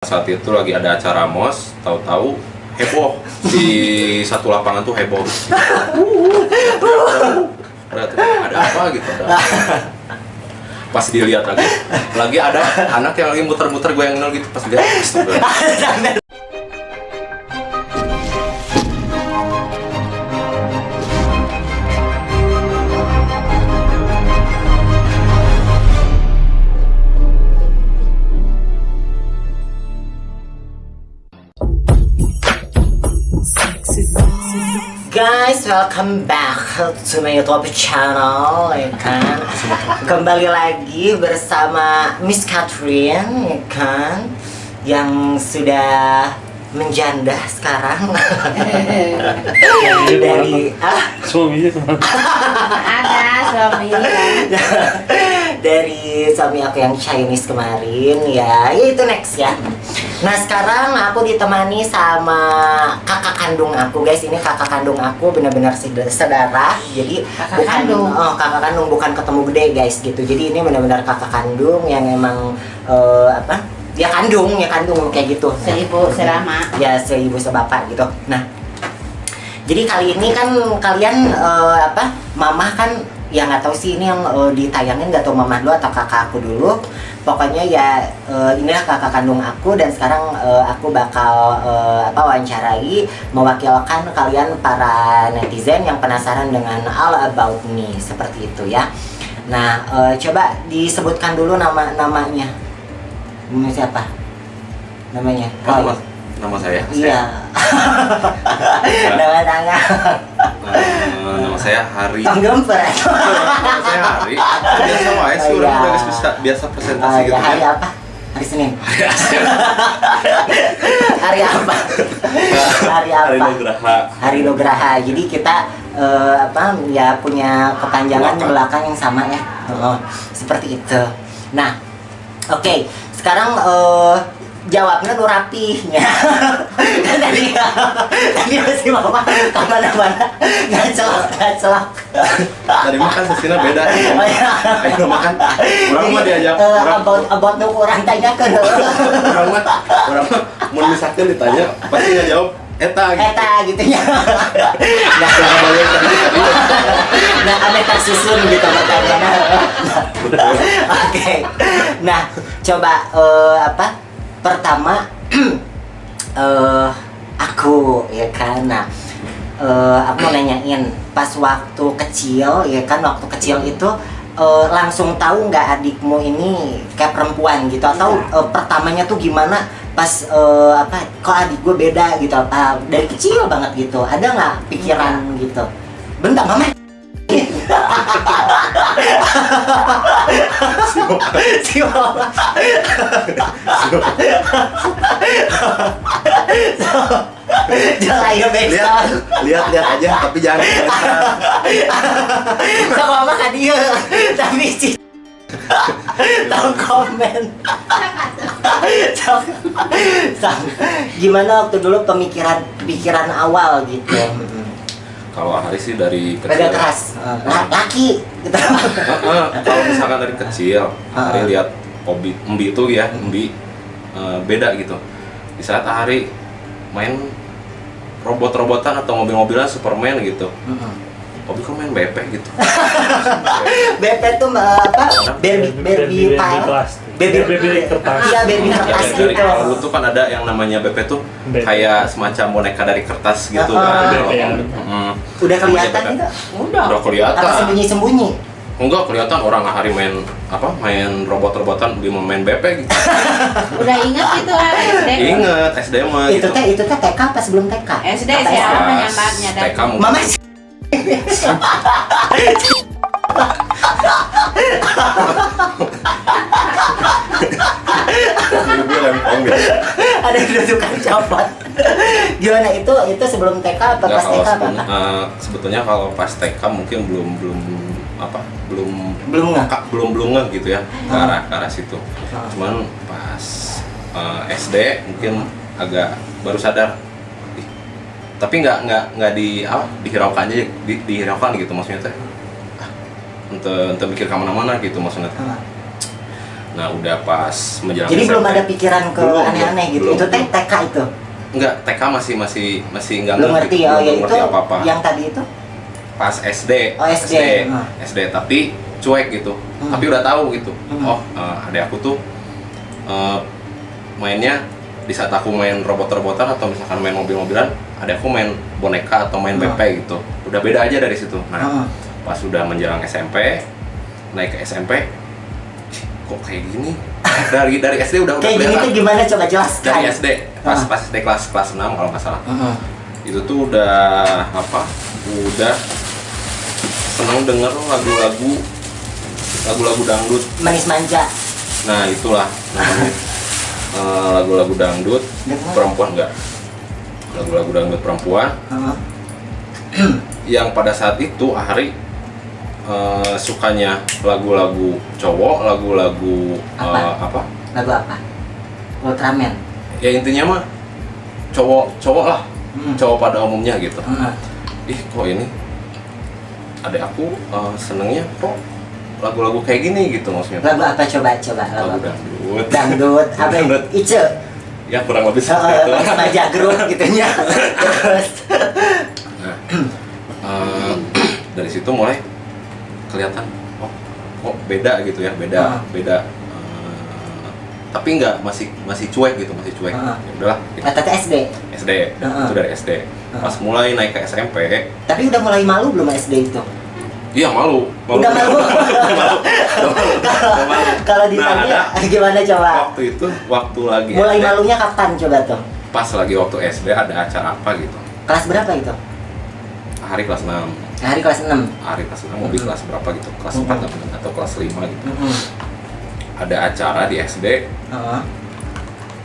Saat itu lagi ada acara MOS, tahu-tahu heboh di satu lapangan tuh heboh. Ada apa gitu? Pas dilihat lagi ada anak yang lagi muter-muter gue yang nol gitu, pas dilihat astaga. Guys, welcome back to my YouTube channel, ya kan? Kembali lagi bersama Miss Catherine, ya kan? Yang sudah menjanda sekarang. Dari suaminya kemana? Ada suami dari suami aku yang Chinese kemarin, ya itu next ya. Nah sekarang aku ditemani sama kakak kandung aku, guys. Ini kakak kandung aku, benar-benar saudara. Jadi kakak kandung. Kakak kandung, bukan ketemu gede, guys, gitu. Jadi ini benar-benar kakak kandung yang emang ya kandung kayak gitu. Seibu serama. Ya seibu sebapak gitu. Nah jadi kali ini kan kalian mamah kan, ya nggak tahu sih ini yang ditayangin, nggak tahu mamah dulu atau kakak aku dulu. Pokoknya ya inilah kakak kandung aku, dan sekarang aku bakal wawancarai, mewakilkan kalian para netizen yang penasaran dengan All About Me, seperti itu ya. Nah coba disebutkan dulu namanya. Siapa namanya? Roy. Nama saya? Iya. Nama tangan. Nama saya Hari. Tanggemper. Nama saya Hari. Biasa wae sih, orang udah biasa presentasi gitu ya. Hari kan. apa? Hari Senin. Hari Asia. Hari apa? Hari apa? Hari Nugraha. Hari Nugraha. Jadi kita ya punya kepanjangan belakang yang sama ya. Seperti itu. Nah, oke. Sekarang jawabnya lu rapihnya. tadi masih mama kemana-mana ngacelak. Tadi makan sesina beda. Ayo makan. Orang mah diajak. About nu kurang tanya ke Orang mah mau misalkan ditanya pasti nggak jawab. Eta gitu ya. Nah, ame tak susun gitu pertanyaannya. Oke. Nah, coba pertama aku ya kan. Nah, aku mau nanyain pas waktu kecil ya kan, waktu kecil itu langsung tahu nggak adikmu ini kayak perempuan gitu, atau pertamanya tuh gimana pas kok adik gue beda gitu, apa dari kecil banget gitu, ada nggak pikiran gitu? Bentar mama. Si mama. Jangan lihat aja tapi jangan. Sama mama kan dia, tapi sih tahu komen. Gimana waktu dulu pikiran awal gitu? Kalau Hari sih dari kecil. Beda keras, laki gitu. Kalau misalkan dari kecil, Hari lihat Embi itu ya, Embi beda gitu. Di saat Hari main robot-robotan atau mobil-mobilan Superman gitu, Obi kok main BP gitu. BP tuh Barbie kertas. Iya, Barbie kertas Ya, dari gitu. dulu tuh kan ada yang namanya BP tuh kayak semacam boneka dari kertas gitu kan. Udah kelihatan gitu? Udah kelihatan. Atau sembunyi-sembunyi? Enggak kelihatan, orang Hari main robot-robotan main BP gitu. Udah inget itu SD. Ingat SD mah Itu gitu. teh TK apa sebelum TK? SD Apa siapa SD? menyambarnya TK mungkin. Mama ada yang tukang copot. Gimana itu sebelum TK atau Enggak, pas kalau TK apa? sebetulnya kalau pas TK mungkin belum ngeh gitu ya ke arah situ. Cuman pas SD mungkin agak baru sadar. Tapi nggak dihiraukan aja, dihiraukan gitu maksudnya teh. Untuk mikir kemana-mana gitu maksudnya. Nah udah pas menjelang Jadi SMP. belum ada pikiran ke Belum, aneh-aneh gitu. belum, Itu belum. TK itu. Enggak, TK masih nggak Belum ngerti ya, belum ya ngerti itu apa-apa. yang tadi itu. Pas SD, Oh, SD. SD tapi cuek gitu. Tapi udah tahu gitu. Oh, adek aku tuh mainnya di saat aku main robot-robotan atau misalkan main mobil-mobilan, adek aku main boneka atau main BP gitu. Udah beda aja dari situ. Nah, pas udah menjelang SMP, naik ke SMP, kok kayak gini? Dari SD udah Kayak gini kelihatan. tuh gimana coba jelaskan? Dari SD, pas SD kelas 6 kalau nggak salah. Itu tuh udah apa? Udah seneng denger lagu-lagu dangdut. Manis manja. Nah itulah namanya. Lagu-lagu dangdut perempuan enggak, lagu-lagu dangdut perempuan yang pada saat itu Ahri sukanya lagu-lagu cowok, lagu-lagu apa? Lagu apa? Ultraman. Ya intinya mah cowok lah, cowok pada umumnya gitu. Ih kok ini adek aku senengnya kok lagu-lagu kayak gini gitu maksudnya. Lagu apa coba Lagu apa? dangdut. Dangdut apa? Dangdut. Ice. Ya kurang lebih seperti itu. Maja grup gitunya. Terus Nah, dari situ mulai kelihatan kok beda gitu ya, beda. Tapi nggak masih cuek gitu, masih cuek. Ya udahlah. kata SD. SD. Itu dari SD. Pas mulai naik ke SMP, Tapi udah mulai malu belum SD itu? iya malu. Udah malu. Kalau ditanya gimana coba? Waktu itu waktu lagi Mulai SD, malunya kapan coba tuh? pas lagi waktu SD ada acara apa gitu. Kelas berapa itu? Hari kelas 6. Hari kelas 6. Hari kelas 6 mobil kelas berapa gitu? Kelas 4 atau kelas 5 gitu. Ada acara di SD.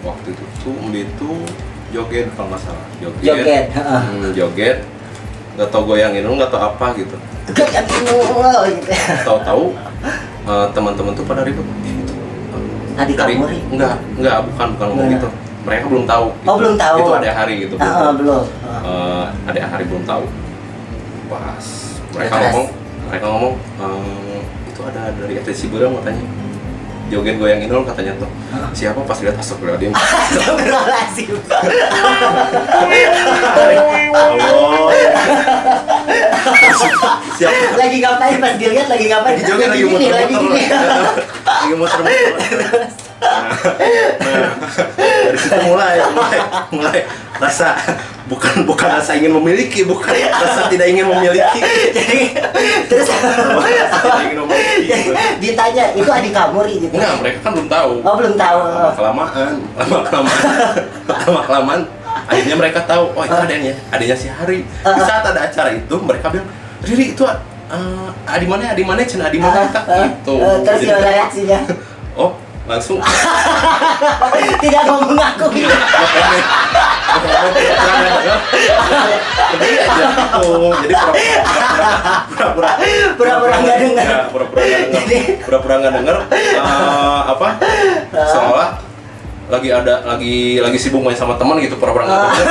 Waktu itu tuh itu joget kalau nggak salah. Joget. Joget. Nggak tau goyangin lu, nggak tau apa gitu. Joget gitu. Tahu-tahu teman-teman tuh pada ribut. Itu Adik dari- kamu Ri? Enggak, bukan ngomong gitu. Mereka belum tahu. Oh, belum tahu. Itu ada hari gitu. Belum. Ada hari belum tahu. Pas mereka Keras. ngomong itu ada dari FT Ciberem katanya. Joget goyang Inul katanya tuh. Siapa pas lihat astagfirullahaladzim. Astagfirullahaladzim. Allah. Siapa? Lagi ngapain pas dilihat lagi ngapain? Joget lagi gini, lagi gini. Lagi muter-muter. Nah, dari situ mulai rasa bukan rasa ingin memiliki, bukan rasa tidak ingin memiliki. Jadi terus Tidak ingin memiliki. ditanya itu adik kamu Ri gitu. Enggak, mereka kan belum tahu. Oh, belum tahu. Lama kelamaan akhirnya mereka tahu, oh itu adanya si Hari. Di saat ada acara itu mereka bilang, Riri itu adi mana cina adi mana gitu. Terus Jadi, gimana reaksinya? oh langsung Tidak mau mengakui. jadi aja gitu. Jadi Pura-pura nggak dengar. Ya, pura-pura nggak dengar. Apa? Seolah lagi sibuk main sama teman gitu, pura-pura nggak dengar.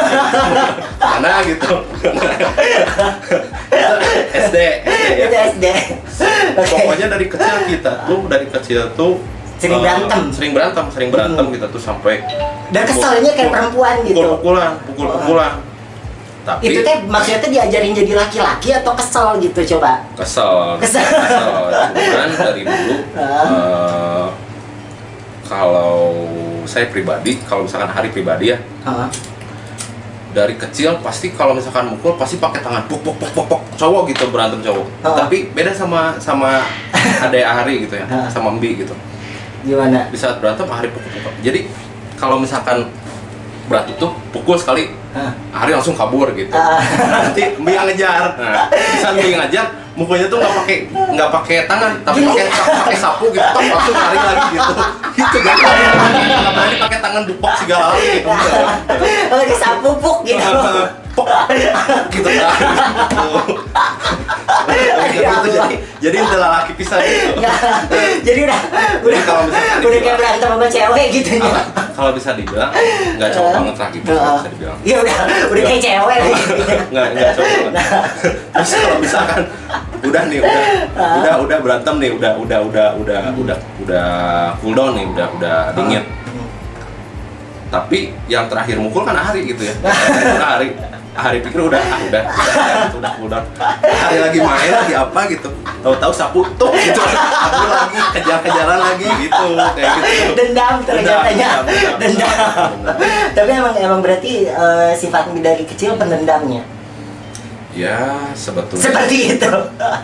Mana gitu. SD ya. Itu SD. Oke. Pokoknya dari kecil tuh Sering berantem. Gitu tuh sampai Dan keselnya kayak perempuan gitu. pukul-pukulan. Tapi Itu teh maksudnya teh diajarin jadi laki-laki atau kesel gitu coba? kesel. Cuman dari dulu kalau saya pribadi, kalau misalkan Hari pribadi ya, dari kecil pasti kalau misalkan mukul pasti pakai tangan puk cowok gitu, berantem cowok. Tapi beda sama adek Hari gitu ya, sama Mbi gitu. Gimana? Di saat berantem Hari pukul. Jadi kalau misalkan berantem tuh pukul sekali, Hari langsung kabur gitu. Nanti Mbi yang ngejar. Nah, di saat Mbi yang ngejar, mukulnya tuh nggak pakai tangan, tapi pakai sapu gitu, langsung lari lagi gitu. Gitu kan. Nggak berani pakai tangan dupok segala gitu. Lagi sapu puk gitu. Pok gitu kan. Jadi udah laki pisah gitu. Jadi udah kalau misalkan udah kayak berantem sama cewek gitu ya. Kalau bisa dibilang nggak cowok banget lah gitu, bisa dibilang. Iya udah kayak cewek gitu. Nggak cowok banget. Terus kalau misalkan udah berantem nih, udah udah cool down nih, udah dingin. Tapi yang terakhir mukul kan Ahri gitu ya. Ahri pikir udah cool down. Ahri lagi main lagi apa gitu. Tahu-tahu sapu tuk gitu. Aku lagi kejar-kejaran lagi gitu, kayak gitu. Dendam ternyata. Dendam. Tapi emang berarti sifat dari kecil pendendamnya. Ya, sebetulnya Seperti itu.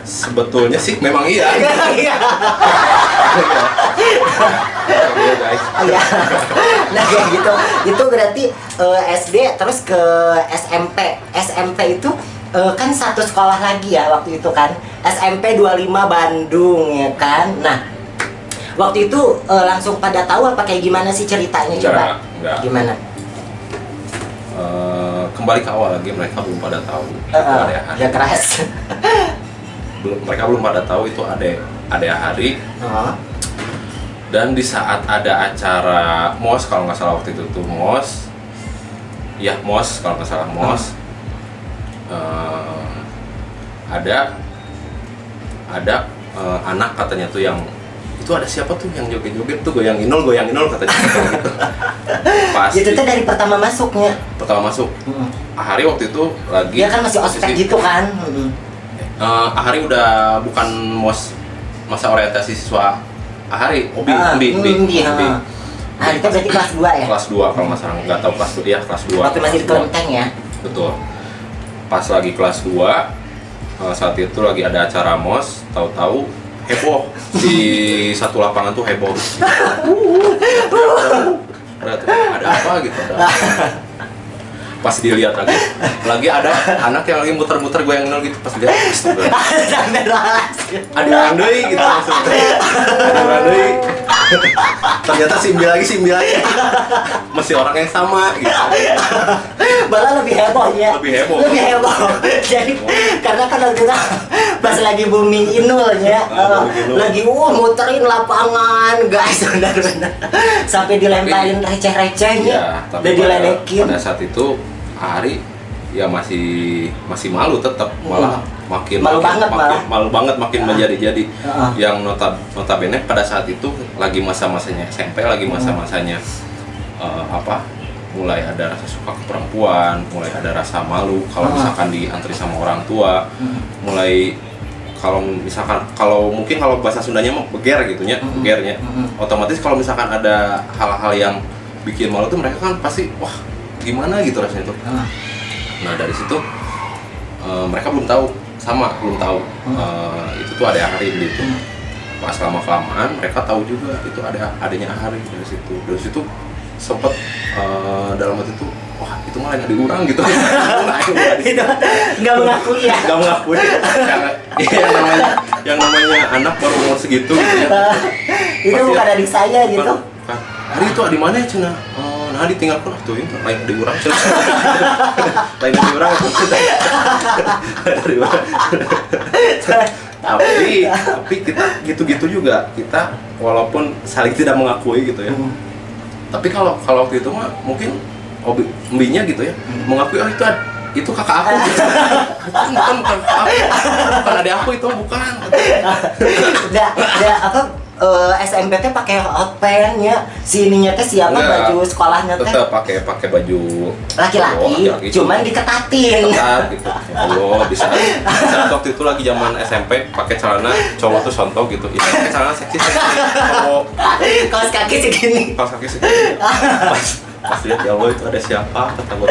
sebetulnya sih memang iya. Iya. Iya, guys. Iya. Nah kayak gitu. Itu berarti SD terus ke SMP. SMP itu kan satu sekolah lagi ya waktu itu kan. SMP 25 Bandung ya kan. Nah, waktu itu langsung pada tahu apa kayak gimana sih ceritanya coba? Enggak. Gimana? Kembali ke awal lagi, mereka belum pada tahu itu ada Ahri. Udah keras. Mereka belum pada tahu itu ada Ahri. Oh. Dan di saat ada acara MOS, kalau nggak salah waktu itu tuh MOS, ya MOS kalau nggak salah MOS, ada anak katanya tuh yang itu ada siapa tuh yang joget-joget tuh goyang inul katanya gitu. Pas Itu tuh dari pertama masuknya. pertama masuk, Ahri waktu itu lagi Dia kan masih ospek gitu kan. Ahri udah bukan MOS masa orientasi siswa. Ahri, Obi. Ah, itu berarti kelas 2 ya? Kelas 2 kalau nggak salah, nggak tahu kelas 2 ya, kelas 2. Waktu masih di kelenteng ya? Betul. Pas lagi kelas 2, saat itu lagi ada acara MOS, tahu-tahu heboh di satu lapangan tuh heboh. Ada apa gitu. Pas dilihat lagi ada anak yang lagi muter-muter goyang nol gitu, pas dilihat ada orang deui gitu langsung. Ada orang deui. Ternyata simbi lagi masih orang yang sama gitu. Malah lebih heboh ya? Lebih heboh. Jadi karena kan waktu itu pas lagi booming Inul ya, lagi muterin lapangan guys, benar-benar sampai dilemparin receh-recehnya, Ya, udah diledekin. pada saat itu Ahri ya masih malu tetap, malah makin Malu banget makin menjadi-jadi. Yang notabene pada saat itu lagi masa-masanya SMP, lagi masa-masanya mulai ada rasa suka ke perempuan, mulai ada rasa malu kalau misalkan diantri sama orang tua, mulai kalau mungkin kalau bahasa Sundanya mah beger gitunya, begernya. Otomatis kalau misalkan ada hal-hal yang bikin malu tuh mereka kan pasti wah gimana gitu rasanya tuh. Nah dari situ mereka belum tahu itu tuh ada Ahri gitu. Pas lama-kelamaan mereka tahu juga itu adanya Ahri dari situ sempet dalam waktu itu wah itu malah nggak diurang gitu. Itu nggak mengakui ya? Nggak mengakui karena yang namanya anak baru umur segitu gitu ya. Itu Pasti bukan adik saya gitu. Bukan. Ahri itu di mana ya Cina? Nah ditinggalkan tuh itu lain diurang Cina. Lain diurang tapi kita gitu-gitu juga, kita walaupun saling tidak mengakui gitu ya. Tapi kalau waktu itu mah mungkin Obi-nya gitu ya mengakui itu kakak aku gitu. bukan kakak aku, bukan adik aku itu bukan. SMP teh pakai hot pants ya. Si ininya teh siapa baju sekolahnya teh? Tetap pakai baju laki-laki, cuman diketatin. Ketat gitu. Allah di saat waktu itu lagi zaman SMP pakai celana cowok tuh sontok gitu. Ya pakai celana seksi cowok. Kaos kaki segini. Kaos kaki segini. Pas lihat ya Allah itu ada siapa kata gue.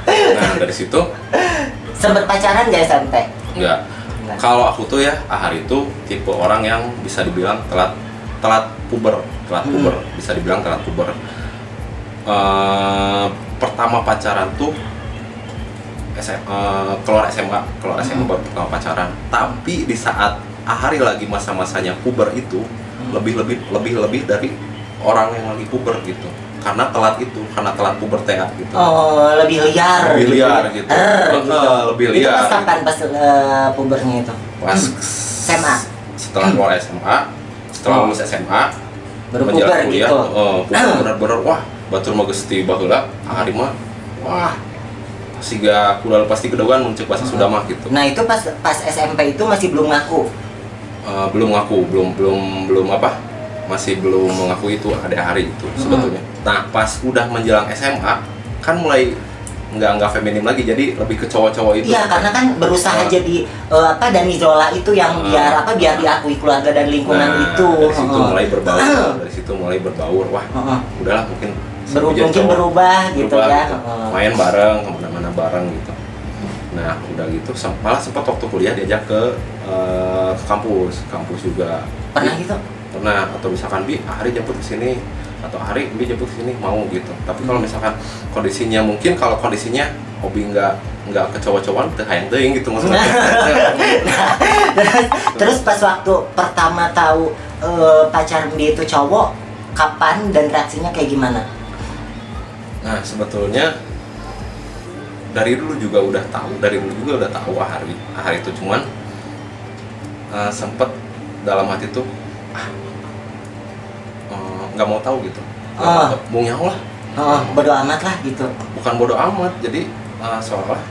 Nah dari situ Sempet pacaran gak SMP? enggak. Kalau aku tuh ya Ahri itu tipe orang yang bisa dibilang telat puber, bisa dibilang telat puber. Pertama pacaran tuh keluar SMA baru pertama pacaran. Tapi di saat Ahri lagi masa-masanya puber itu lebih dari orang yang lagi puber gitu. Karena telat pubertas gitu. Oh, lebih liar. Lebih liar gitu. Lebih Itu liar. pas kapan pas pubernya itu? Pas SMA. Setelah keluar SMA, setelah lulus SMA, Baru menjelang puber kuliah, gitu. puber bener-bener wah, batur mah geus ti baheula, Ahri mah wah, siga kudal pasti kedauan muncul bahasa Sunda mah gitu. Nah, itu pas SMP itu masih belum ngaku. belum ngaku, belum apa, masih belum mengaku itu ada hari itu sebetulnya. Nah pas udah menjelang SMA kan mulai nggak feminim lagi, jadi lebih ke cowok-cowok itu. Iya, karena kan berusaha jadi apa Dani Zola itu yang biar diakui keluarga dan lingkungan itu. Dari situ mulai berbaur, dari situ mulai berbaur. Wah, udahlah mungkin mungkin berubah gitu ya. gitu. Main bareng, kemana-mana bareng gitu. Nah udah gitu, malah sempat waktu kuliah diajak ke kampus juga. Pernah gitu? Pernah, atau misalkan hari jemput ke sini, atau hari jemput ke sini, mau gitu. Tapi kalau misalkan kondisinya, mungkin kalau kondisinya hobi nggak ke cowok-cowokan hayang teuing gitu maksudnya. Terus pas waktu pertama tahu pacar dia itu cowok, kapan dan reaksinya kayak gimana? Nah sebetulnya dari dulu juga udah tahu hari itu, cuman sempet dalam hati tuh nggak mau tahu gitu, mau nyawa lah, bodo amat lah gitu. bukan bodo amat, jadi seolah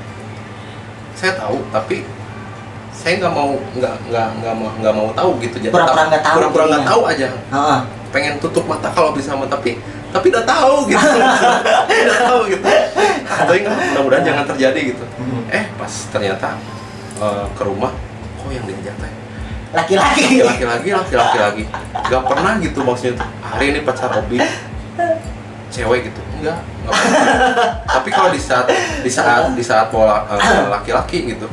saya tahu tapi saya nggak mau tahu gitu, jadi pura-pura nggak tahu, pura-pura nggak tahu aja. Pengen pengen tutup mata kalau bisa mah, tapi udah tahu gitu. Udah tahu gitu, tapi mudah-mudahan jangan terjadi gitu. Pas ternyata ke rumah, kok yang diajak teh laki-laki lagi nggak pernah gitu, maksudnya hari ini pacar hobi cewek gitu, enggak pernah. Tapi kalau di saat pola laki-laki gitu,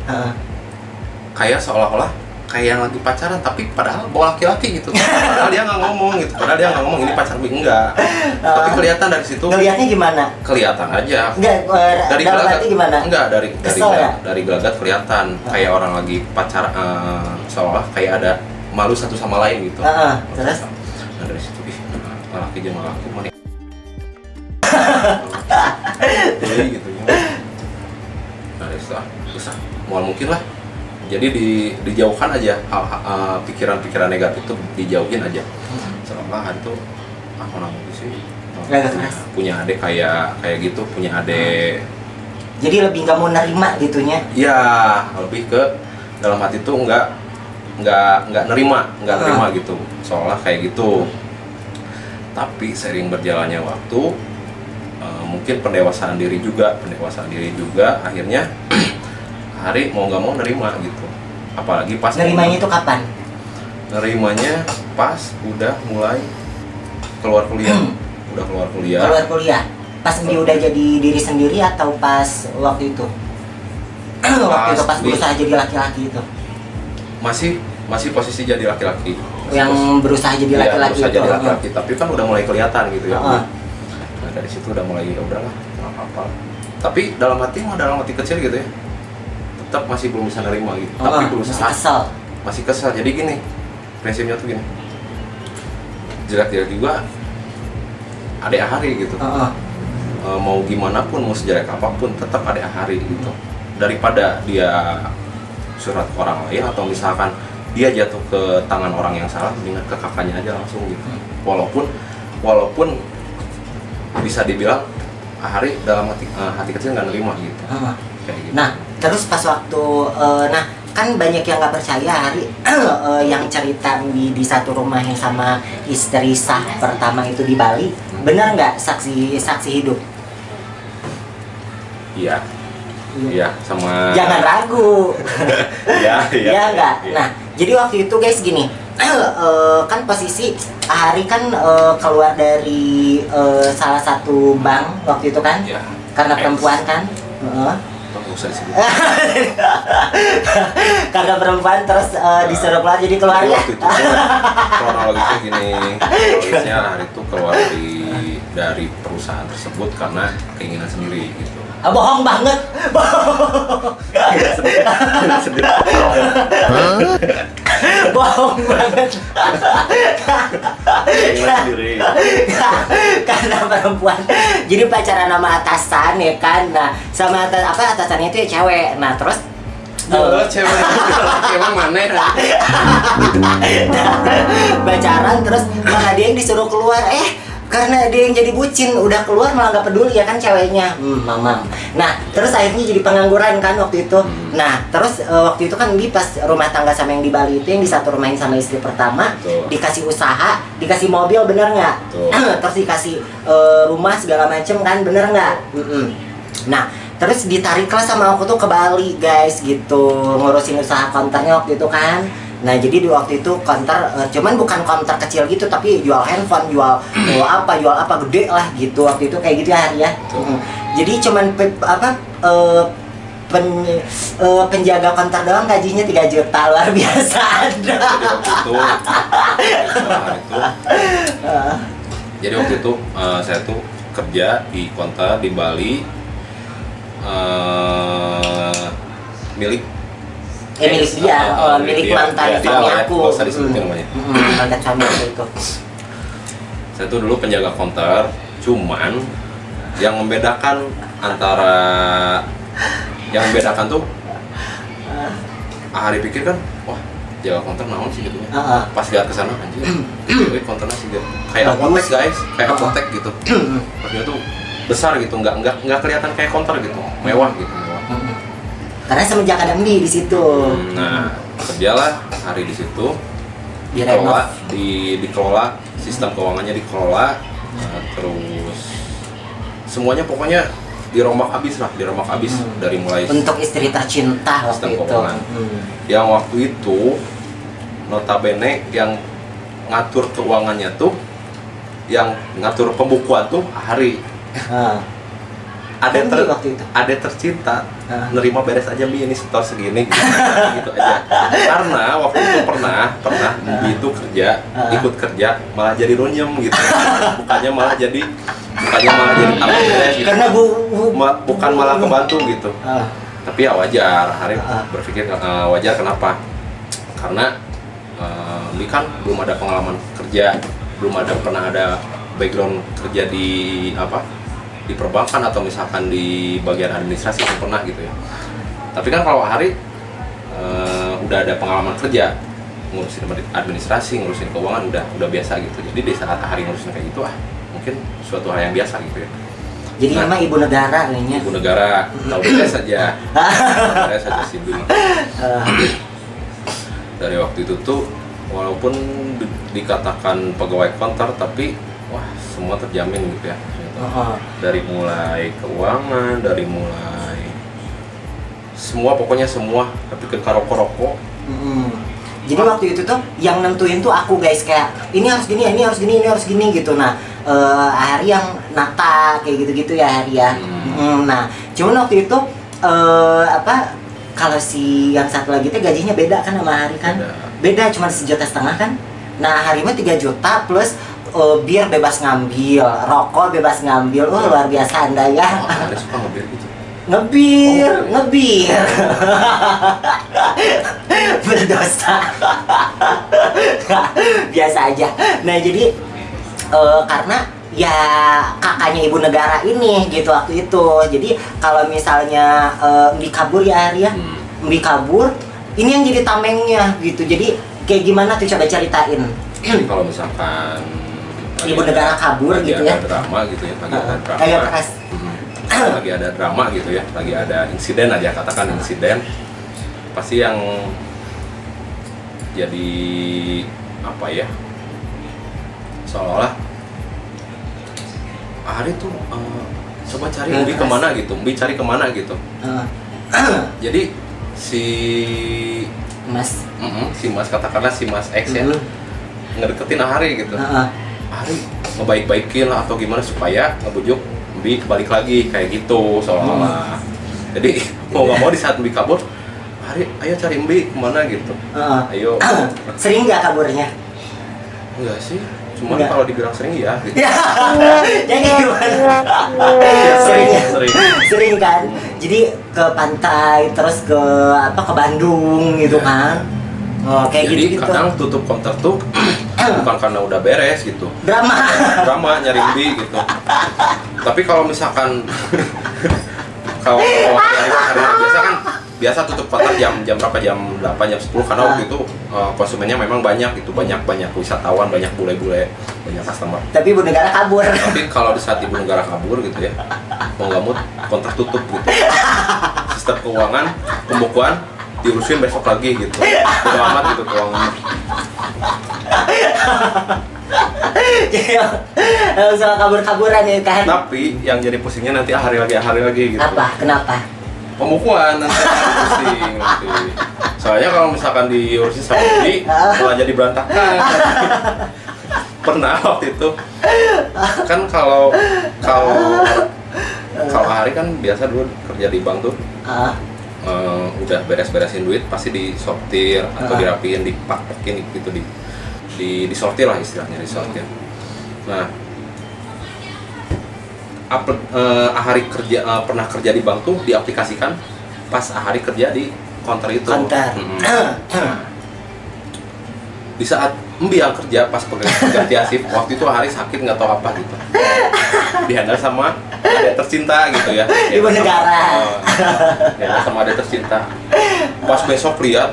kayak seolah-olah kayak yang lagi pacaran, tapi padahal bawa laki-laki gitu. Padahal dia nggak ngomong gitu, ini pacar hobi, enggak. Tapi kelihatan dari situ. Ngelihatnya gimana? Kelihatan aja. Enggak, Dari dalam gelagat hati gimana? Enggak, Kesel ya? dari gelagat kelihatan kayak orang lagi pacar, seolah kayak ada malu satu sama lain gitu. Terus? Nah dari situ, laki jeung laki mana gitu ya. Nah dari situ susah, mual mungkin lah. Jadi dijauhkan aja pikiran-pikiran negatif itu, dijauhin aja. Seolah itu orang sih punya adik kayak gitu, punya adik. Jadi lebih nggak mau nerima gitunya? Iya, lebih ke dalam hati tuh nggak nerima gitu, seolah kayak gitu. Tapi sering berjalannya waktu, mungkin pendewasaan diri juga, akhirnya hari mau nggak mau nerima gitu. Apalagi pas nerimanya itu kapan? Nerimanya pas udah mulai keluar kuliah. Keluar kuliah. Pas dia udah jadi diri sendiri atau pas waktu itu? Pas berusaha jadi laki-laki itu? Masih posisi jadi laki-laki. Yang berusaha jadi laki-laki itu. Jadi laki-laki, tapi kan udah mulai kelihatan gitu ya. Nah dari situ udah mulai, ya udahlah, nggak apa-apa. Tapi dalam hati kecil gitu ya, tetap masih belum bisa nerima gitu. Tapi berusaha. Masih kesal. Jadi gini, prinsipnya tuh gini. Jelek-jelek juga ada hari gitu. Mau gimana pun, mau sejelek apapun, tetap ada hari gitu. Daripada dia surat ke orang lain, atau misalkan dia jatuh ke tangan orang yang salah, mendingan ke kakaknya aja langsung gitu. Walaupun bisa dibilang hari dalam hati kecil nggak nerima gitu. Kayak gitu. Nah terus pas waktu kan banyak yang nggak percaya Hari yang cerita di satu rumah yang sama istri sah pertama itu di Bali, benar nggak saksi hidup? Iya, sama. Jangan ragu. Iya nggak. Nah jadi waktu itu guys gini, kan posisi Hari kan keluar dari salah satu bank waktu itu kan, karena perempuan kan. Karena perempuan terus disuruh keluar, jadi keluar ya. Waktu itu kronologisnya gini, kronologisnya Hari itu keluar dari perusahaan tersebut karena keinginan sendiri gitu. Bohong banget. Bohong banget. Sendiri. Karena perempuan. Jadi pacaran sama atasan ya kan. Nah, sama atasannya itu ya cewek. Nah, terus cewek emang mana? pacaran terus malah dia yang disuruh keluar. karena dia yang jadi bucin, udah keluar malah nggak peduli ya kan ceweknya, mamam. Nah terus akhirnya jadi pengangguran kan waktu itu. Nah terus waktu itu kan Mbi pas rumah tangga sama yang di Bali itu, yang di satu rumahin sama istri pertama, Betul. dikasih usaha, dikasih mobil, bener nggak? Terus dikasih rumah segala macem kan, bener nggak? Nah terus ditariklah sama aku tuh ke Bali guys gitu, ngurusin usaha konternya waktu itu kan. Nah jadi di waktu itu konter, cuman bukan konter kecil gitu, tapi jual handphone, jual apa gede lah gitu waktu itu, kayak gitu ya Hari ya. Jadi cuman penjaga konter doang gajinya 3 juta, luar biasa ada. Jadi waktu itu saya tuh kerja di konter di Bali, milik milik dia, milik mantan suami aku. Nggak usah disebutin namanya. Mantan suami aku itu. Saya tuh dulu penjaga konter, cuman yang membedakan tuh Hari pikir kan, wah jaga konter naon sih gitu ya. Pas lihat kesana anjir, konternya sih gitu. Kayak apotek guys, kayak apotek gitu. Maksudnya tuh besar gitu, nggak kelihatan kayak konter gitu, mewah gitu. Karena semenjak ada Mbi di situ. Nah, kerjalah Hari di situ. Direnov. Dikelola, sistem keuangannya dikelola, terus semuanya pokoknya dirombak habis dari mulai untuk istri tercinta waktu sistem itu. keuangan. Yang waktu itu notabene yang ngatur keuangannya tuh, yang ngatur pembukuan tuh Hari. Waktu itu. Ada tercinta, nerima beres aja Bi, ini setor segini gitu aja. Karena waktu itu pernah Bi itu ikut kerja malah jadi runyem gitu. Bukannya malah jadi tambah beres gitu. Karena bukan malah kebantu gitu. Tapi ya wajar, Hari berpikir wajar kenapa? Karena Bi kan belum ada pengalaman kerja, belum pernah ada background kerja di perbankan atau misalkan di bagian administrasi, yang pernah gitu ya. Tapi kan kalau Hari udah ada pengalaman kerja, ngurusin administrasi, ngurusin keuangan udah biasa gitu. Jadi di saat Hari ngurusin kayak gitu, mungkin suatu hal yang biasa gitu ya. Jadi nama ibu negara kayaknya. Ibu negara, tahu beres saja. Beres saja sih dulu. Dari waktu itu tuh walaupun dikatakan pegawai konter, tapi wah semua terjamin gitu ya. Dari mulai keuangan, dari mulai semua, pokoknya semua, tapi ke rokok. Jadi waktu itu tuh yang nentuin tuh aku guys, kayak ini harus gini, ini harus gini, ini harus gini gitu. Nah Hari yang nata kayak gitu-gitu ya Hari ya. Nah cuman waktu itu kalau si yang satu lagi tuh gajinya beda kan sama Hari kan, beda cuma 1,5 juta kan. Nah Hari mah 3 juta plus bir bebas ngambil, rokok bebas ngambil. Luar biasa Anda ya. Hari suka ngebir gitu. Ngebir. Berdosa. Biasa aja. Nah jadi karena ya kakaknya ibu negara ini gitu waktu itu. Jadi kalau misalnya Mbi kabur ya Hari ya, Mbi kabur, ini yang jadi tamengnya gitu. Jadi kayak gimana tuh, coba ceritain. Jadi kalau misalkan ibu negara kabur gitu ya, ada drama gitu ya, lagi ada drama, agak keras. lagi ada drama gitu ya, lagi ada insiden aja, katakan insiden, pasti yang jadi apa ya, seolah-olah Hari tuh coba cari Mbi kemana gitu, Mbi cari kemana gitu. Jadi si Mas katakanlah si Mas X ya, ngedeketin Hari gitu. Hari ngebaik-baikin lah atau gimana supaya ngebujuk Mbi balik lagi kayak gitu seolah-olah. Jadi mau nggak mau di saat Mbi kabur, Hari ayo cari Mbi kemana gitu. Ayo. Sering nggak kaburnya? Enggak sih, cuma kalau dibilang sering ya gitu. Jadi gimana? Sering kan. Jadi ke pantai, terus ke Bandung gitu kan. Kayak jadi gitu. Kadang tutup konter tuh bukan karena udah beres gitu. Drama nyari Mbi gitu. Tapi kalau misalkan kalau hari biasa kan biasa tutup kota jam berapa, jam 8 jam 10 karena waktu itu konsumennya memang banyak gitu, banyak wisatawan, banyak bule-bule, banyak customer. Tapi ibu negara kabur. Tapi kalau di saat ibu negara kabur gitu ya, mau nggak mau kontrak tutup gitu. Sistem keuangan, pembukuan diurusin besok lagi gitu. Udah amat gitu keuangan. Soal kabur-kaburan ya kan. Tapi yang jadi pusingnya nanti hari lagi gitu. Apa? Kenapa? Pembukuan nanti pusing nanti. Soalnya kalau misalkan diurusin sama Budi malah jadi berantakan. Pernah waktu itu kan kalau hari kan biasa dulu kerja di bank tuh udah beres-beresin duit pasti disortir atau dirapiin, dipaketin gitu, disortir lah istilahnya, disortir. Nah, Ahari pernah kerja di bank tuh diaplikasikan pas Ahari kerja di counter itu. Di saat Mbi yang kerja pas ganti asif, waktu itu Ahari sakit nggak tahu apa gitu. Dihandle sama adek tercinta gitu ya. Ibu negara. Dihandle sama adek tercinta. Pas besok lihat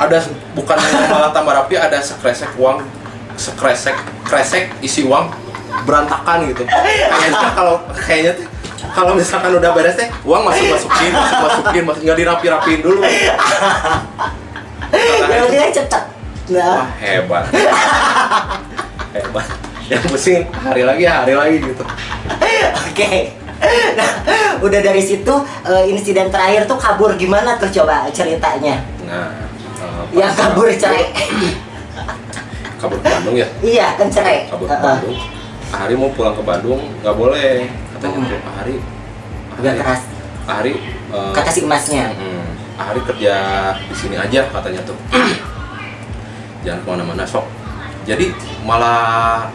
ada bukan malah tambah rapi, ada sekresek uang, kresek isi uang berantakan gitu. Kayaknya kalau misalkan udah beres teh uang masukin nggak dirapi-rapiin dulu. Yang penting cetak. Wah, hebat. Yang pusing hari lagi gitu. Oke. Nah, udah dari situ insiden terakhir tuh kabur gimana tuh, coba ceritanya? Nah, yang kabur cerai. Kabur ke Bandung ya? Iya, kan cerai. Kabur ke Bandung. Ahari mau pulang ke Bandung, nggak boleh katanya tuh. Ahari keras. Ahari Kata si emasnya. Ahari kerja di sini aja katanya tuh. Jangan kemana-mana sok. Jadi malah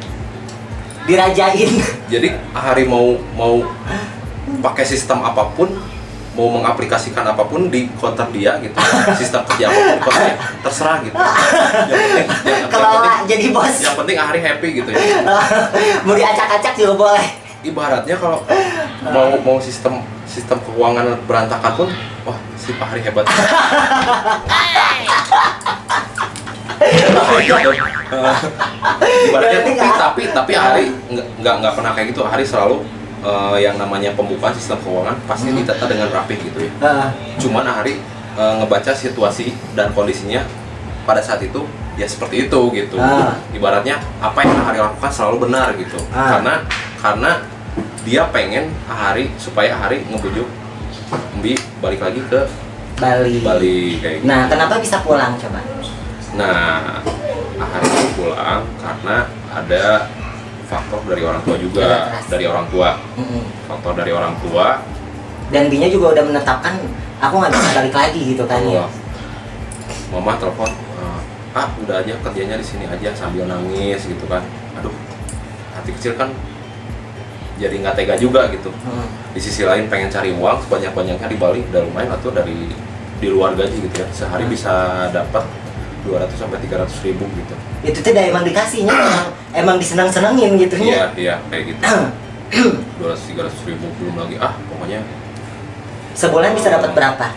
dirajain. Jadi Ahari mau pakai sistem apapun, mau mengaplikasikan apapun di counter dia gitu, sistem kerja apapun di counter dia, terserah gitu. Kelola jadi bos. Yang penting Ahari happy gitu ya. Mau diacak-acak juga boleh. Ibaratnya kalau mau sistem keuangan berantakan pun, wah si Pak Ahari hebat. Ibaratnya tapi Ahari nggak pernah kayak gitu. Ahari selalu yang namanya pembukaan sistem keuangan pasti ditata dengan rapih gitu ya. Cuman Ahari ngebaca situasi dan kondisinya pada saat itu ya seperti itu gitu. Ibaratnya apa yang Ahari lakukan selalu benar gitu. Karena dia pengen supaya Ahari ngebujuk Mbi balik lagi ke Bali kayak gitu. Nah, kenapa bisa pulang coba? Nah, Ahari pulang karena ada faktor dari orang tua juga, faktor dari orang tua. Dan Binya juga udah menetapkan aku nggak bisa balik lagi gitu kan ya. Mama telepon, udah aja kerjanya di sini aja sambil nangis gitu kan. Aduh, hati kecil kan jadi nggak tega juga gitu. Di sisi lain pengen cari uang sebanyak-banyaknya di Bali, udah lumayan atau di luar gaji gitu ya. Sehari bisa dapat 200 sampai 300 ribu gitu. Itu tuh emang dikasihnya emang disenang-senangin gitu ya. Iya kayak gitu. 200-300 ribu belum lagi pokoknya sebulan bisa dapat berapa?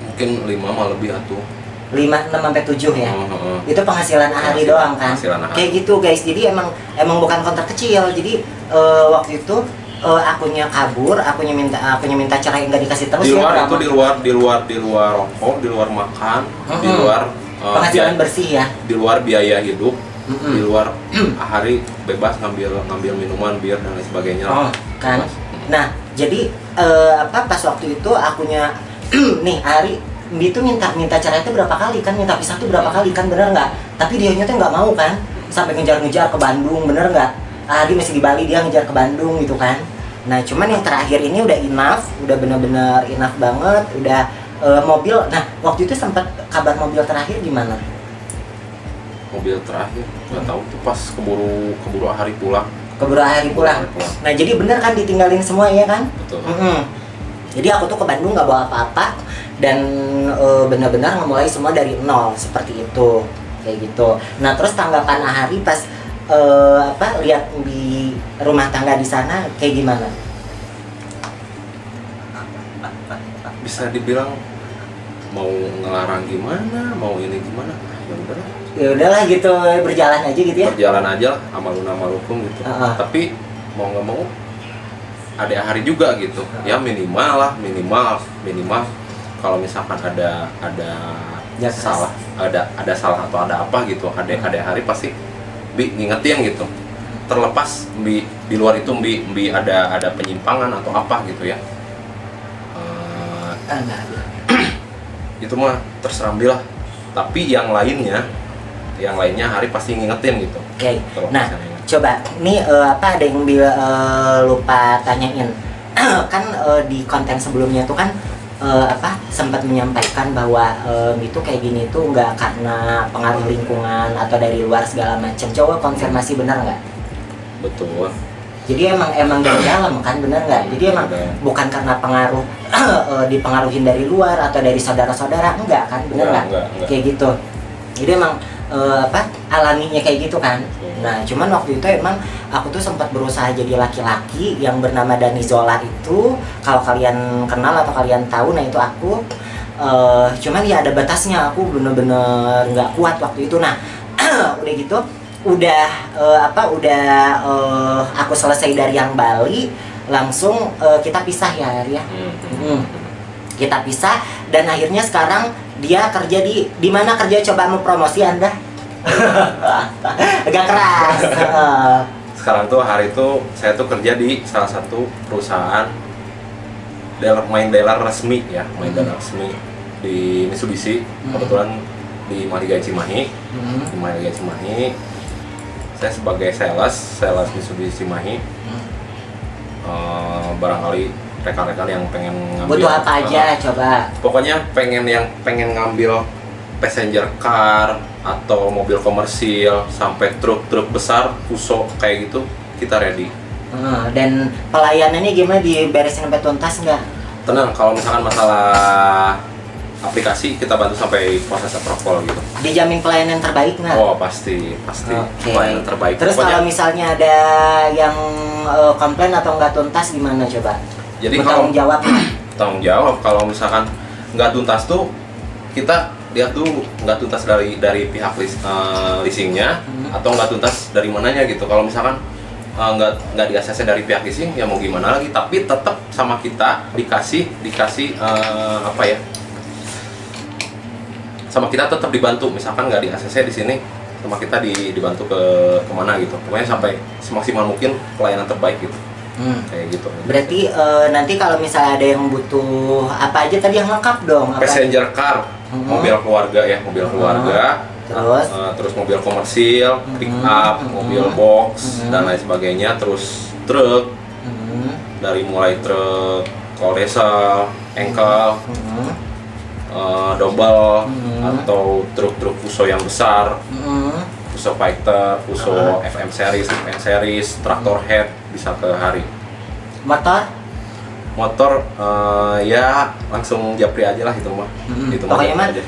Mungkin 5 mah lebih atuh. 5, 6 sampai 7 ya. Itu penghasilan Ahari doang kan. Kayak gitu guys. Jadi emang bukan kontrak kecil. Jadi waktu itu akunya kabur, akunya minta cerai, nggak dikasih terus di luar ya. Itu di luar rokok, di luar makan, di luar penghasilan bersih ya. Di luar biaya hidup, di luar Ahari bebas ngambil minuman, bir dan lain sebagainya. Kan. Nah, jadi pas waktu itu akunya nih Ahari Mbi tuh minta cerai itu berapa kali kan, minta pisah tuh berapa kali kan, bener nggak? Tapi dianya tuh nggak mau kan, sampai ngejar-ngejar ke Bandung, bener nggak? Dia masih di Bali, dia ngejar ke Bandung gitu kan. Nah cuman yang terakhir ini udah enough, udah bener-bener enough banget, udah mobil. Nah waktu itu sempat kabar mobil terakhir gimana? Mobil terakhir nggak tahu tuh pas keburu Ahari pulang. Nah jadi bener kan ditinggalin semua ya kan? Betul. Jadi aku tuh ke Bandung nggak bawa apa-apa dan benar-benar memulai semua dari nol seperti itu, kayak gitu. Nah terus tanggapan Ahari pas lihat di rumah tangga di sana kayak gimana? bisa dibilang mau ngelarang gimana, mau ini gimana, ya udahlah. Ya udahlah gitu, berjalan aja gitu ya. Berjalan aja, amalun amalukum gitu. Tapi mau nggak mau ada hari juga gitu. Ya minimal lah, minimal kalau misalkan ada Ya, salah, ada salah atau ada apa gitu, ada hari pasti Bi ngingetin gitu. Terlepas di luar itu Bi ada penyimpangan atau apa gitu ya. Itu mah terserah Bi lah. Tapi yang lainnya hari pasti ngingetin gitu. Oke. Kalau Nah, misalnya. coba nih ada yang lupa tanyain. Kan di konten sebelumnya tuh kan sempat menyampaikan bahwa itu kayak gini tuh nggak karena pengaruh lingkungan atau dari luar segala macam. Coba konfirmasi benar nggak? Betul. Jadi emang dari dalam kan, benar nggak? Jadi emang bukan karena pengaruh dipengaruhin dari luar atau dari saudara-saudara, enggak kan, benar nggak? Enggak. Kayak gitu. Jadi emang alaminya kayak gitu kan. Nah, cuman waktu itu emang aku tuh sempat berusaha jadi laki-laki yang bernama Dani Zola itu. Kalau kalian kenal atau kalian tahu, nah itu aku. Cuman ya ada batasnya, aku bener-bener nggak kuat waktu itu. Nah, udah gitu, aku selesai dari yang Bali, langsung kita pisah ya, Ari ya. Kita pisah dan akhirnya sekarang dia kerja di mana kerja, coba mau promosi Anda. Agak keras. Sekarang tuh hari itu saya tuh kerja di salah satu perusahaan dealer resmi ya, dealer resmi di Mitsubishi. Kebetulan di Marigai Cimahi. Di Marigai Cimahi saya sebagai sales Mitsubishi Cimahi. Barangkali rekan-rekan yang pengen ngambil butuh apa aja coba. Pokoknya pengen ngambil passenger car atau mobil komersil sampai truk besar, Fuso kayak gitu, kita ready. Dan pelayanannya gimana, diberesin sampai tuntas nggak? Tenang, kalau misalkan masalah aplikasi kita bantu sampai proses approval gitu. Dijamin pelayanan terbaik nggak? Oh pasti Oke. pelayanan terbaik. Terus Pokoknya, kalau misalnya ada yang komplain atau nggak tuntas gimana coba? jadi Bertanggung jawab. tanggung jawab kalau misalkan nggak tuntas tuh kita lihat dulu nggak tuntas dari pihak leasingnya atau nggak tuntas dari mananya gitu. Kalau misalkan nggak di ACC dari pihak leasing ya mau gimana lagi, tapi tetap sama kita dikasih apa ya, sama kita tetap dibantu. Misalkan nggak di ACC di sini, sama kita dibantu ke kemana gitu. Pokoknya sampai semaksimal mungkin pelayanan terbaik gitu. Kayak gitu. Berarti nanti kalau misalnya ada yang butuh apa aja tadi yang lengkap dong? Apa? Passenger car, mobil keluarga ya, mobil keluarga. Terus mobil komersil, pick up, mobil box dan lain sebagainya. Terus truk, dari mulai truk diesel, engkel, double atau truk Fuso yang besar, Fuso Fighter, Fuso FM series, traktor head bisa ke hari. Motor ya langsung japri aja lah itu mah. Itu mah Pokoknya mah aja.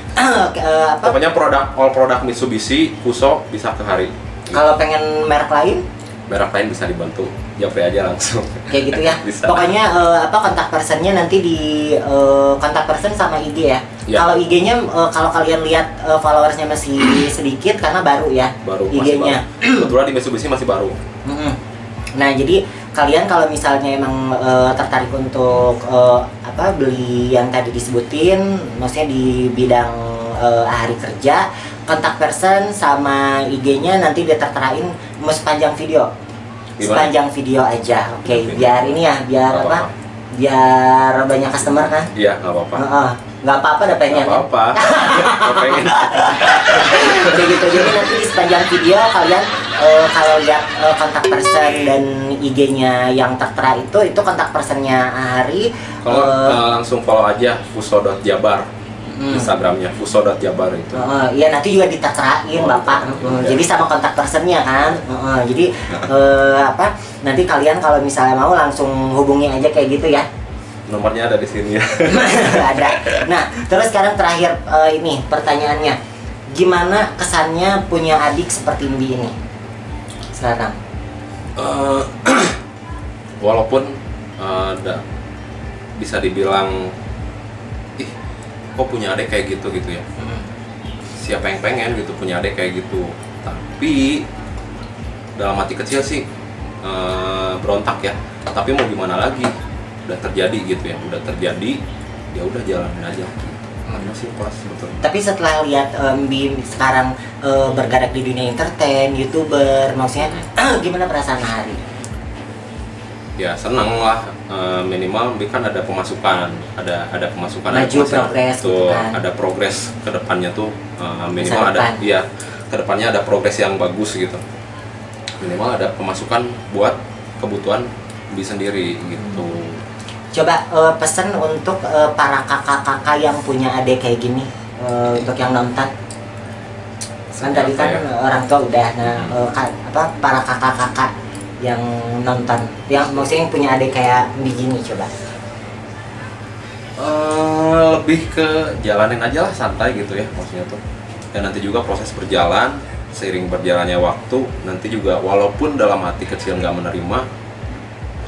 Pokoknya all produk Mitsubishi Fuso bisa ke hari. Kalau pengen merek lain? Merek lain bisa dibantu, japri aja langsung. Kayak gitu ya. Bisa. Pokoknya kontak personnya nanti di kontak person sama IG ya. Ya. Kalau IG-nya kalau kalian lihat followersnya masih sedikit karena baru ya. Baru masih IG-nya. baru. Kebetulan di Mitsubishi masih baru. Nah, jadi kalian kalau misalnya emang tertarik untuk beli yang tadi disebutin, maksudnya di bidang hari kerja, kontak person sama IG-nya nanti dia terterain sepanjang video. Gimana? Sepanjang video aja. Oke, biar ini ya, biar Nggak apa? apa-apa. Biar banyak customer kan? Iya, nggak apa-apa. Nggak apa-apa dah pengen. Nggak apa-apa. Nggak pengen. Kayak gitu. Jadi nanti di sepanjang video kalian kalau lihat kontak person dan IG-nya yang tertera itu kontak personnya Ari. Kalau langsung follow aja fuso.jabar. Instagramnya fuso.jabar itu. Iya, nanti juga diterterain Bapak. Jadi sama kontak personnya kan. Jadi nanti kalian kalau misalnya mau langsung hubungi aja kayak gitu ya. Nomornya ada di sini ya. Ada. Nah, terus sekarang terakhir ini pertanyaannya, gimana kesannya punya adik seperti Mbi ini sekarang? Walaupun bisa dibilang kok punya adik kayak gitu gitu ya. Siapa yang pengen gitu punya adik kayak gitu. Tapi dalam hati kecil sih berontak ya. Tapi mau gimana lagi? Udah terjadi gitu ya. Udah terjadi, ya udah jalanin aja. Karena sih pas betul. Tapi setelah lihat Bim sekarang bergerak di dunia entertain, YouTuber, maksudnya gimana perasaan Hari? Ya seneng lah, minimal Bim kan ada pemasukan, ada pemasukan, Maju, ada pemasukan. progres gitu Tuh, kan. ada progres ke depannya tuh minimal Masa ada, depan. iya ke depannya ada progres yang bagus gitu. Minimal ada pemasukan buat kebutuhan Bim sendiri gitu. Coba pesan untuk para kakak-kakak yang punya adik kayak gini, untuk yang nonton. Kan tadi kan orang tua udah, para kakak-kakak yang nonton, yang maksudnya yang punya adik kayak begini, coba. Lebih ke jalanin aja lah, santai gitu ya maksudnya tuh. Dan nanti juga proses berjalan, seiring berjalannya waktu, nanti juga walaupun dalam hati kecil nggak menerima,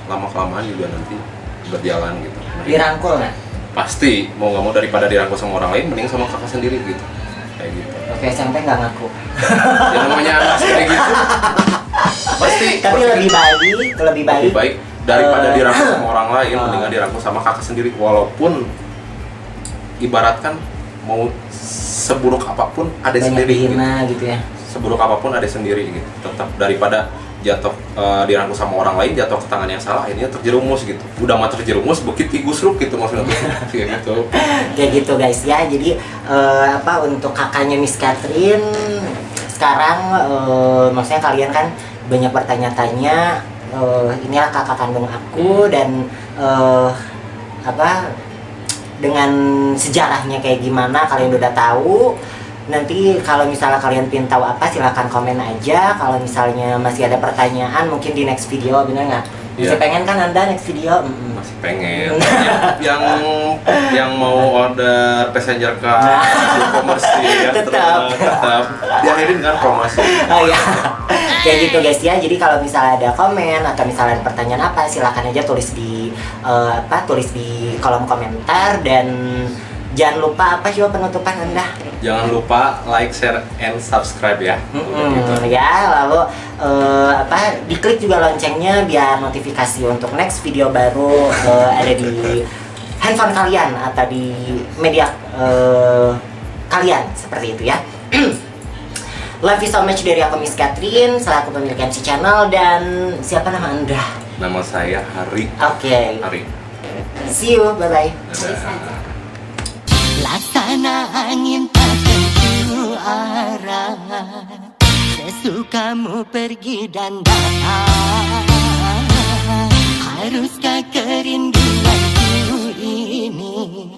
lama-kelamaan juga nanti berjalan gitu. Dirangkul nggak? Pasti, mau nggak mau daripada dirangkul sama orang lain, mending sama kakak sendiri gitu. Kayak gitu. Oke, SMP nggak ngaku. Ya namanya anak kayak gitu. Pasti. Tapi lebih baik lebih baik daripada dirangkul sama orang lain, Ah. mendingan dirangkul sama kakak sendiri. Walaupun ibaratkan mau seburuk apapun ada banyak sendiri gitu. dihina gitu ya. Seburuk apapun ada sendiri gitu. Tetap daripada jatuh dirangkul sama orang lain, jatuh ke tangan yang salah, akhirnya terjerumus gitu. Udah mah terjerumus bukit tigusruk gitu maksudnya. Kayak gitu. Kayak gitu guys ya. Jadi untuk kakaknya Miss Catherine sekarang, maksudnya kalian kan banyak bertanya-tanya, inilah kakak kandung aku dan dengan sejarahnya kayak gimana kalian udah tahu. Nanti kalau misalnya kalian pengen tahu apa, silahkan komen aja. Kalau misalnya masih ada pertanyaan mungkin di next video, bener nggak? Masih Iya. pengen kan Anda next video? Masih pengen. yang mau order passenger car, e-commerce ya, Tetap. tetap diakhirin kan promosi. Oh ya, kayak gitu guys ya. Jadi kalau misalnya ada komen atau misalnya ada pertanyaan apa, silakan aja tulis di kolom komentar. Dan jangan lupa apa coba penutupan Anda? Jangan lupa like, share, and subscribe ya. Udah gitu. Ya, lalu diklik juga loncengnya biar notifikasi untuk next video baru ada di handphone kalian atau di media kalian, seperti itu ya. Love you so much dari aku Miss Catherine selaku pemilik MC Channel. Dan siapa nama Anda? Nama saya Hari. Oke. Hari. See you, bye bye. Dadah. Laksana angin tak tentu arah, sesukamu pergi dan datang. Haruskah kerinduanku ini